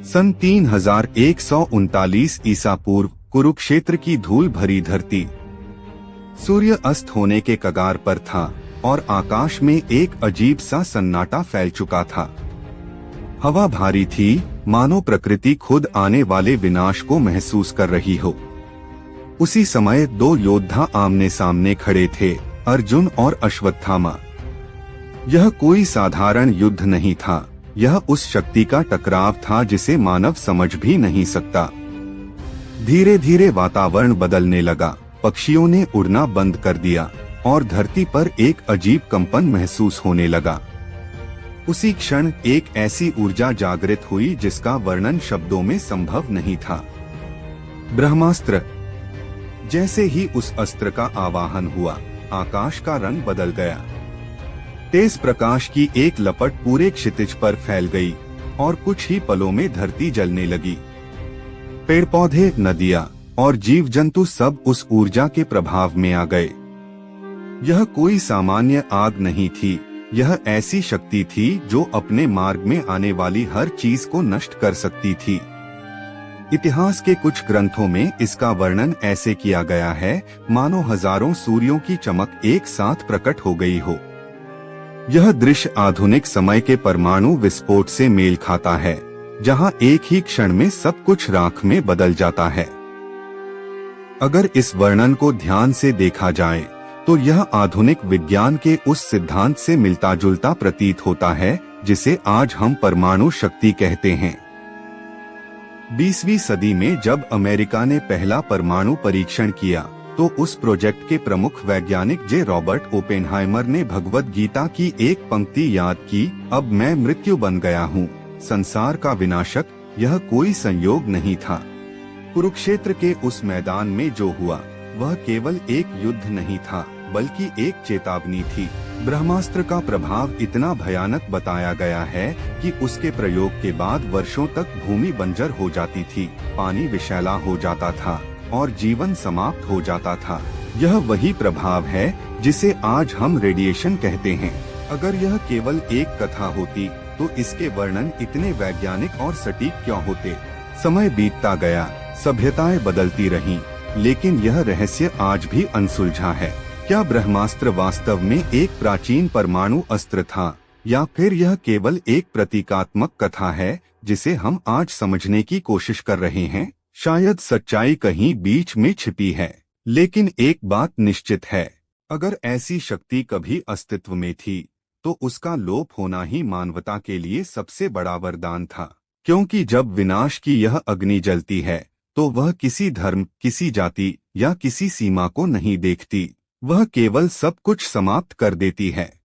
सन 3139 ईसा पूर्व कुरुक्षेत्र की धूल भरी धरती सूर्य अस्त होने के कगार पर था और आकाश में एक अजीब सा सन्नाटा फैल चुका था। हवा भारी थी, मानो प्रकृति खुद आने वाले विनाश को महसूस कर रही हो। उसी समय दो योद्धा आमने सामने खड़े थे, अर्जुन और अश्वत्थामा। यह कोई साधारण युद्ध नहीं था, यह उस शक्ति का टकराव था जिसे मानव समझ भी नहीं सकता। धीरे धीरे वातावरण बदलने लगा, पक्षियों ने उड़ना बंद कर दिया और धरती पर एक अजीब कंपन महसूस होने लगा। उसी क्षण एक ऐसी ऊर्जा जागृत हुई जिसका वर्णन शब्दों में संभव नहीं था। ब्रह्मास्त्र। जैसे ही उस अस्त्र का आवाहन हुआ, आकाश का रंग बदल गया। तेज प्रकाश की एक लपट पूरे क्षितिज पर फैल गई और कुछ ही पलों में धरती जलने लगी। पेड़ पौधे, नदियां और जीव जंतु सब उस ऊर्जा के प्रभाव में आ गए। यह कोई सामान्य आग नहीं थी, यह ऐसी शक्ति थी जो अपने मार्ग में आने वाली हर चीज को नष्ट कर सकती थी। इतिहास के कुछ ग्रंथों में इसका वर्णन ऐसे किया गया है, मानो हजारों सूर्यों की चमक एक साथ प्रकट हो गई हो। यह दृश्य आधुनिक समय के परमाणु विस्फोट से मेल खाता है, जहां एक ही क्षण में सब कुछ राख में बदल जाता है। अगर इस वर्णन को ध्यान से देखा जाए तो यह आधुनिक विज्ञान के उस सिद्धांत से मिलता जुलता प्रतीत होता है जिसे आज हम परमाणु शक्ति कहते हैं। 20वीं सदी में जब अमेरिका ने पहला परमाणु परीक्षण किया तो उस प्रोजेक्ट के प्रमुख वैज्ञानिक जे रॉबर्ट ओपेनहाइमर ने भगवद गीता की एक पंक्ति याद की, अब मैं मृत्यु बन गया हूँ, संसार का विनाशक। यह कोई संयोग नहीं था। कुरुक्षेत्र के उस मैदान में जो हुआ वह केवल एक युद्ध नहीं था, बल्कि एक चेतावनी थी। ब्रह्मास्त्र का प्रभाव इतना भयानक बताया गया है कि उसके प्रयोग के बाद वर्षों तक भूमि बंजर हो जाती थी, पानी विषैला हो जाता था और जीवन समाप्त हो जाता था। यह वही प्रभाव है जिसे आज हम रेडिएशन कहते हैं। अगर यह केवल एक कथा होती तो इसके वर्णन इतने वैज्ञानिक और सटीक क्यों होते? समय बीतता गया, सभ्यताएं बदलती रहीं, लेकिन यह रहस्य आज भी अनसुलझा है। क्या ब्रह्मास्त्र वास्तव में एक प्राचीन परमाणु अस्त्र था, या फिर यह केवल एक प्रतीकात्मक कथा है जिसे हम आज समझने की कोशिश कर रहे हैं? शायद सच्चाई कहीं बीच में छिपी है, लेकिन एक बात निश्चित है, अगर ऐसी शक्ति कभी अस्तित्व में थी तो उसका लोप होना ही मानवता के लिए सबसे बड़ा वरदान था। क्योंकि जब विनाश की यह अग्नि जलती है तो वह किसी धर्म, किसी जाति या किसी सीमा को नहीं देखती, वह केवल सब कुछ समाप्त कर देती है।